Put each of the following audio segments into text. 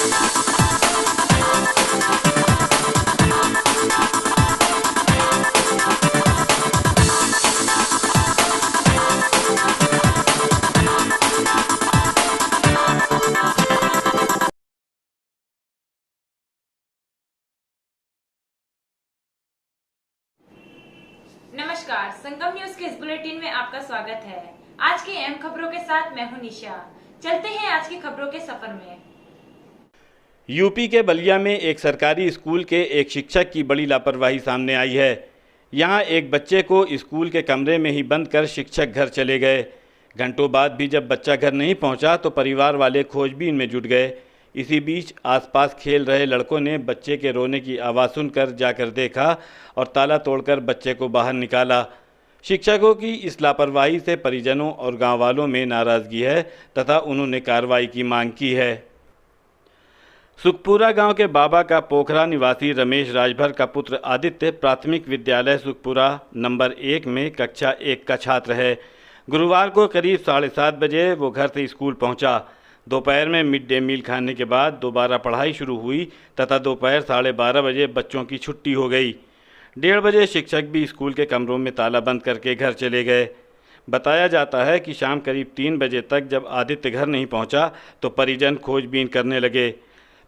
नमस्कार, संगम न्यूज के इस बुलेटिन में आपका स्वागत है। आज की अहम खबरों के साथ मैं हूं निशा। चलते हैं आज की खबरों के सफर में। यूपी के बलिया में एक सरकारी स्कूल के एक शिक्षक की बड़ी लापरवाही सामने आई है। यहां एक बच्चे को स्कूल के कमरे में ही बंद कर शिक्षक घर चले गए। घंटों बाद भी जब बच्चा घर नहीं पहुंचा तो परिवार वाले खोजबीन में जुट गए। इसी बीच आसपास खेल रहे लड़कों ने बच्चे के रोने की आवाज़ सुनकर जाकर देखा और ताला तोड़कर बच्चे को बाहर निकाला। शिक्षकों की इस लापरवाही से परिजनों और गांव वालों में नाराज़गी है तथा उन्होंने कार्रवाई की मांग की है। सुखपुरा गांव के बाबा का पोखरा निवासी रमेश राजभर का पुत्र आदित्य प्राथमिक विद्यालय सुखपुरा नंबर 1 में कक्षा 1 का छात्र है। गुरुवार को करीब 7:30 बजे वो घर से स्कूल पहुंचा। दोपहर में मिड डे मील खाने के बाद दोबारा पढ़ाई शुरू हुई तथा दोपहर 12:30 बजे बच्चों की छुट्टी हो गई। 1:30 बजे शिक्षक भी स्कूल के कमरों में ताला बंद करके घर चले गए। बताया जाता है कि शाम करीब 3 बजे तक जब आदित्य घर नहीं पहुंचा तो परिजन खोजबीन करने लगे।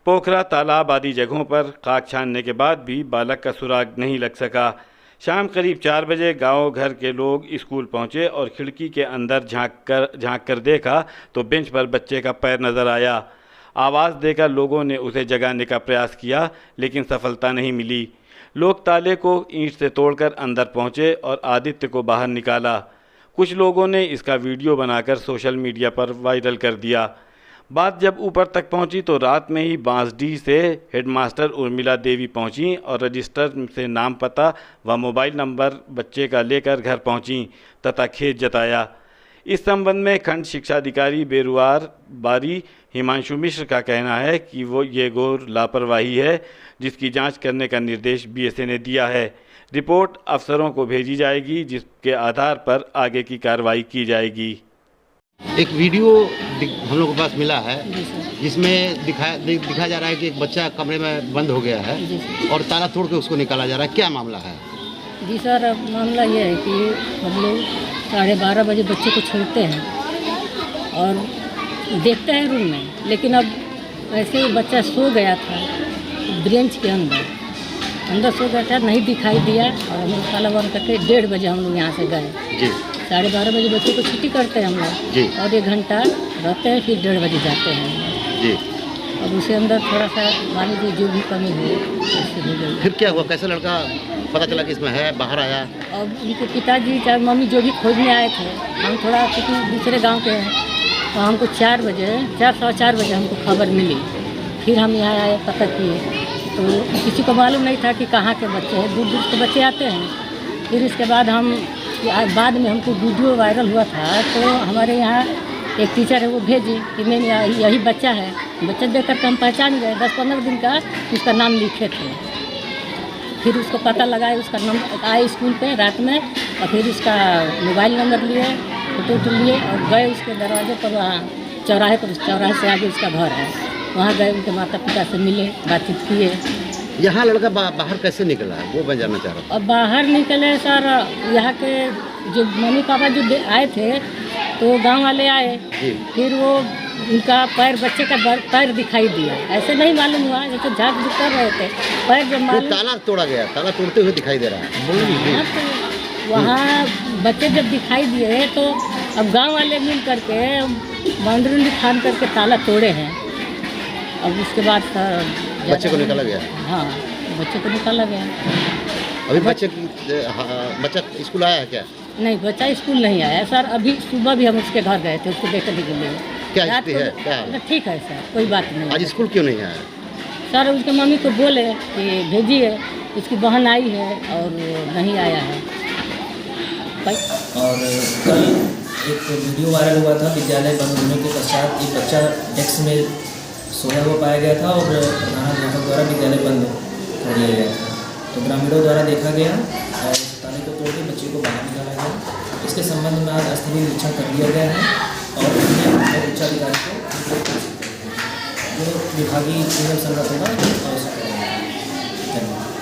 पोखरा, तालाब आदि जगहों पर खाक छानने के बाद भी बालक का सुराग नहीं लग सका। शाम करीब 4 बजे गांव घर के लोग स्कूल पहुंचे और खिड़की के अंदर झांक कर देखा तो बेंच पर बच्चे का पैर नज़र आया। आवाज़ देकर लोगों ने उसे जगाने का प्रयास किया लेकिन सफलता नहीं मिली। लोग ताले को ईंट से तोड़कर अंदर पहुंचे और आदित्य को बाहर निकाला। कुछ लोगों ने इसका वीडियो बनाकर सोशल मीडिया पर वायरल कर दिया। बात जब ऊपर तक पहुंची तो रात में ही बांसडीह से हेडमास्टर उर्मिला देवी पहुंची और रजिस्टर से नाम, पता व मोबाइल नंबर बच्चे का लेकर घर पहुंची तथा खेद जताया। इस संबंध में खंड शिक्षाधिकारी बेरुआर बारी हिमांशु मिश्र का कहना है कि वो ये घोर लापरवाही है जिसकी जांच करने का निर्देश बीएसए ने दिया है। रिपोर्ट अफसरों को भेजी जाएगी जिसके आधार पर आगे की कार्रवाई की जाएगी। एक वीडियो हम लोग के पास मिला है जिसमें दिखाया जा रहा है कि एक बच्चा कमरे में बंद हो गया है और ताला तोड़ के उसको निकाला जा रहा है। क्या मामला है? जी सर, मामला ये है कि हम लोग 12:30 बजे बच्चे को छोड़ते हैं और देखते हैं रूम में, लेकिन अब ऐसे ही बच्चा सो गया था ब्रेंच के अंदर सो गया था, नहीं दिखाई दिया और हम लोग ताला बंद करके 1:30 बजे हम लोग यहाँ से गए। जी 12:30 बजे बच्चों को छुट्टी करते हैं हम लोग और 1 घंटा रहते हैं, फिर 1:30 बजे जाते हैं जी। अब उसे अंदर थोड़ा सा मान लीजिए जो भी कमी हुई उससे हो गई। फिर क्या हुआ? कैसे लड़का पता चला कि इसमें है, बाहर आया? अब उनके पिताजी चाहे मम्मी जो भी खोजने आए थे, हम थोड़ा क्योंकि दूसरे गांव के हैं तो हमको 4 बजे 4:15 बजे हमको खबर मिली। फिर हम यहाँ आए, पता किए तो किसी को मालूम नहीं था कि कहाँ के बच्चे हैं, दूर दूर के बच्चे आते हैं। फिर इसके बाद बाद में हमको वीडियो वायरल हुआ था तो हमारे यहाँ एक टीचर है वो भेजी कि नहीं यही बच्चा है। बच्चा देख कर हम पहचान गए, 10-15 दिन का उसका नाम लिखे थे। फिर उसको पता लगा, उसका नंबर आए स्कूल पे रात में और फिर उसका मोबाइल नंबर लिए, फोटो लिए और गए उसके दरवाजे पर, वहाँ चौराहे पर, उस चौराहे से आगे उसका घर है, वहाँ गए, उनके माता पिता से मिले, बातचीत किए। यहाँ लड़का बाहर कैसे निकला है वो मैं जानना चाह रहा हूँ। अब बाहर निकले सर, यहाँ के जो मम्मी पापा जो आए थे तो गांव वाले आए, फिर वो उनका पैर, बच्चे का पैर दिखाई दिया। ऐसे नहीं मालूम हुआ, जैसे झाँक झुक कर रहे थे, पैर जब मालूम ताला तोड़ा गया, ताला तोड़ते हुए दिखाई दे रहा है। तो वहाँ बच्चे जब दिखाई दिए तो अब गांव वाले मिल करके बाउंड्री फान करके ताला तोड़े हैं। अब उसके बाद सर बच्चे को निकाला गया। हाँ, बच्चे को निकाला गया। अभी बच्चा स्कूल आया है क्या? नहीं, बच्चा स्कूल नहीं आया सर। अभी सुबह भी हम उसके घर गए थे उसको देखने के लिए। क्या स्थिति है? क्या ठीक है सर, कोई बात नहीं। आज स्कूल क्यों नहीं आया? सर उसके मम्मी को बोले कि भेजिए, उसकी बहन आई है और नहीं आया है। और कल एक वीडियो वायरल हुआ था, विद्यालय बंद होने के पश्चात एक बच्चा डेस्क में सोया हुआ पाया गया था और प्रधानाध्यापक द्वारा विद्यालय बंद कर दिया गया था। तो ग्रामीणों द्वारा देखा गया और ताले को तोड़ के बच्चे को बाहर निकाला गया। इसके संबंध में आज स्थलीय निरीक्षण कर लिया गया है और उच्चाधिकारी को जो विभागीय नियम संगत होगा अवश्य करेंगे। धन्यवाद।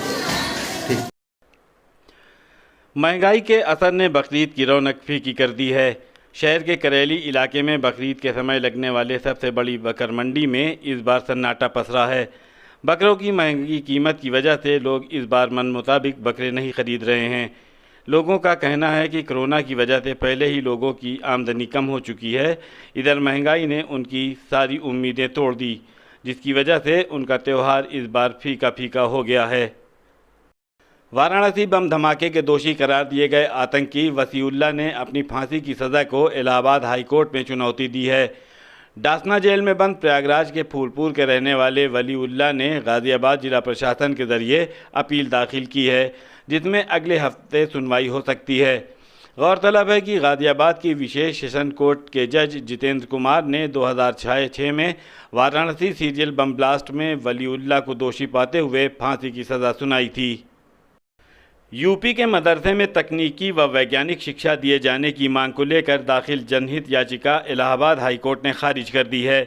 महंगाई के असर ने बकरीद की रौनक फीकी कर दी है। शहर के करेली इलाके में बकरीद के समय लगने वाले सबसे बड़ी बकर मंडी में इस बार सन्नाटा पसरा है। बकरों की महंगी कीमत की वजह से लोग इस बार मन मुताबिक बकरे नहीं खरीद रहे हैं। लोगों का कहना है कि कोरोना की वजह से पहले ही लोगों की आमदनी कम हो चुकी है। इधर महंगाई ने उनकी सारी उम्मीदें तोड़ दी, जिसकी वजह से उनका त्यौहार इस बार फीका फीका हो गया है। वाराणसी बम धमाके के दोषी करार दिए गए आतंकी वसीउल्लाह ने अपनी फांसी की सज़ा को इलाहाबाद हाई कोर्ट में चुनौती दी है। डासना जेल में बंद प्रयागराज के फूलपुर के रहने वाले वलीउल्लाह ने गाज़ियाबाद जिला प्रशासन के ज़रिए अपील दाखिल की है, जिसमें अगले हफ्ते सुनवाई हो सकती है। गौरतलब है कि गाज़ियाबाद की विशेष सेशन कोर्ट के जज जितेंद्र कुमार ने 2006 में वाराणसी सीरियल बम ब्लास्ट में वलीउल्लाह को दोषी पाते हुए फांसी की सज़ा सुनाई थी। यूपी के मदरसे में तकनीकी व वैज्ञानिक शिक्षा दिए जाने की मांग को लेकर दाखिल जनहित याचिका इलाहाबाद हाई कोर्ट ने खारिज कर दी है।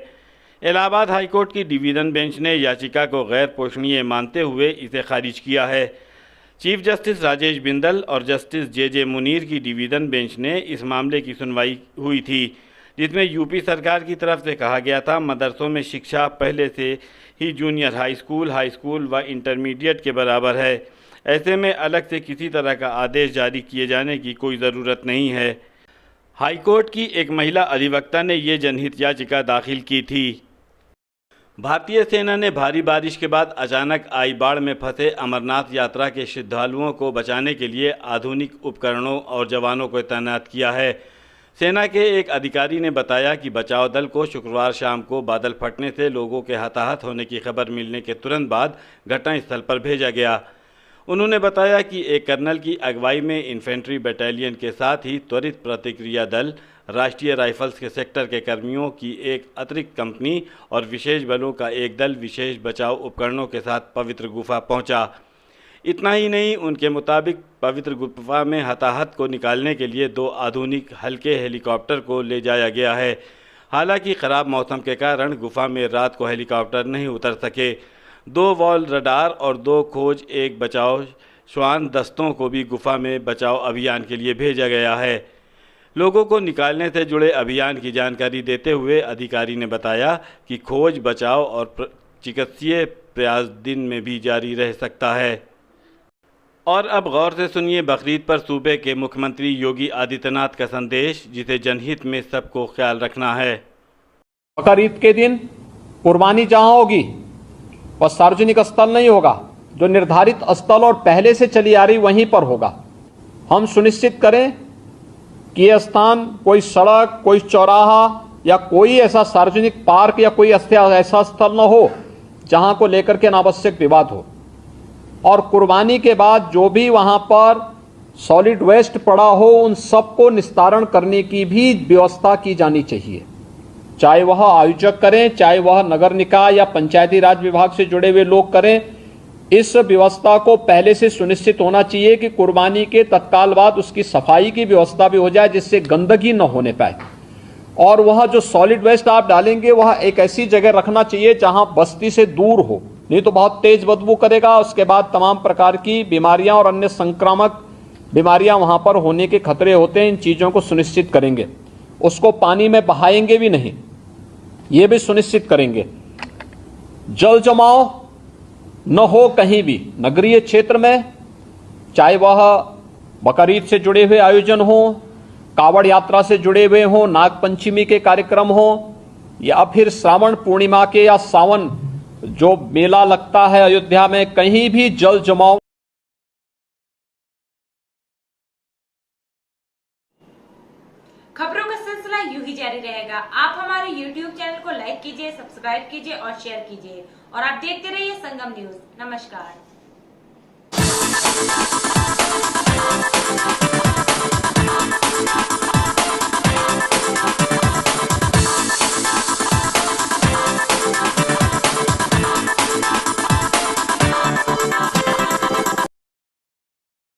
इलाहाबाद हाई कोर्ट की डिवीज़न बेंच ने याचिका को गैर पोषणीय मानते हुए इसे खारिज किया है। चीफ जस्टिस राजेश बिंदल और जस्टिस जे मुनीर की डिवीज़न बेंच ने इस मामले की सुनवाई हुई थी, जिसमें यूपी सरकार की तरफ से कहा गया था मदरसों में शिक्षा पहले से ही जूनियर हाई स्कूल व इंटरमीडिएट के बराबर है। ऐसे में अलग से किसी तरह का आदेश जारी किए जाने की कोई ज़रूरत नहीं है। हाई कोर्ट की एक महिला अधिवक्ता ने ये जनहित याचिका दाखिल की थी। भारतीय सेना ने भारी बारिश के बाद अचानक आई बाढ़ में फंसे अमरनाथ यात्रा के श्रद्धालुओं को बचाने के लिए आधुनिक उपकरणों और जवानों को तैनात किया है। सेना के एक अधिकारी ने बताया कि बचाव दल को शुक्रवार शाम को बादल फटने से लोगों के हताहत होने की खबर मिलने के तुरंत बाद घटनास्थल पर भेजा गया। उन्होंने बताया कि एक कर्नल की अगुवाई में इन्फेंट्री बटालियन के साथ ही त्वरित प्रतिक्रिया दल, राष्ट्रीय राइफल्स के सेक्टर के कर्मियों की एक अतिरिक्त कंपनी और विशेष बलों का एक दल विशेष बचाव उपकरणों के साथ पवित्र गुफा पहुंचा। इतना ही नहीं, उनके मुताबिक पवित्र गुफा में हताहत को निकालने के लिए 2 आधुनिक हल्के हेलीकॉप्टर को ले जाया गया है। हालांकि ख़राब मौसम के कारण गुफा में रात को हेलीकॉप्टर नहीं उतर सके। 2 वॉल रडार और 2 खोज 1 बचाव श्वान दस्तों को भी गुफा में बचाव अभियान के लिए भेजा गया है। लोगों को निकालने से जुड़े अभियान की जानकारी देते हुए अधिकारी ने बताया कि खोज, बचाव और चिकित्सीय प्रयास दिन में भी जारी रह सकता है। और अब गौर से सुनिए बकरीद पर सूबे के मुख्यमंत्री योगी आदित्यनाथ का संदेश, जिसे जनहित में सबको ख्याल रखना है। बकरीद के दिन कुर्बानी जहां होगी वह सार्वजनिक स्थल नहीं होगा, जो निर्धारित स्थल और पहले से चली आ रही वहीं पर होगा। हम सुनिश्चित करें कि यह स्थान कोई सड़क, कोई चौराहा या कोई ऐसा सार्वजनिक पार्क या कोई ऐसा स्थल न हो जहां को लेकर के अनावश्यक विवाद हो। और कुर्बानी के बाद जो भी वहां पर सॉलिड वेस्ट पड़ा हो उन सबको निस्तारण करने की भी व्यवस्था की जानी चाहिए, चाहे वह आयोजक करें, चाहे वह नगर निकाय या पंचायती राज विभाग से जुड़े हुए लोग करें। इस व्यवस्था को पहले से सुनिश्चित होना चाहिए कि कुर्बानी के तत्काल बाद उसकी सफाई की व्यवस्था भी हो जाए, जिससे गंदगी न होने पाए। और वह जो सॉलिड वेस्ट आप डालेंगे वह एक ऐसी जगह रखना चाहिए जहां बस्ती से दूर हो, नहीं तो बहुत तेज बदबू करेगा। उसके बाद तमाम प्रकार की बीमारियां और अन्य संक्रामक बीमारियां वहां पर होने के खतरे होते हैं। इन चीजों को सुनिश्चित करेंगे। उसको पानी में बहाएंगे भी नहीं, ये भी सुनिश्चित करेंगे। जल जमाव न हो कहीं भी नगरीय क्षेत्र में, चाहे वह बकरीद से जुड़े हुए आयोजन हो, कावड़ यात्रा से जुड़े हुए हो, नाग पंचमी के कार्यक्रम हो, या फिर श्रावण पूर्णिमा के या सावन जो मेला लगता है अयोध्या में, कहीं भी जल जमाव। खबरों का सिलसिला यूं ही जारी रहेगा। आप हमारे YouTube चैनल को लाइक कीजिए, सब्सक्राइब कीजिए और शेयर कीजिए, और आप देखते रहिए संगम न्यूज। नमस्कार।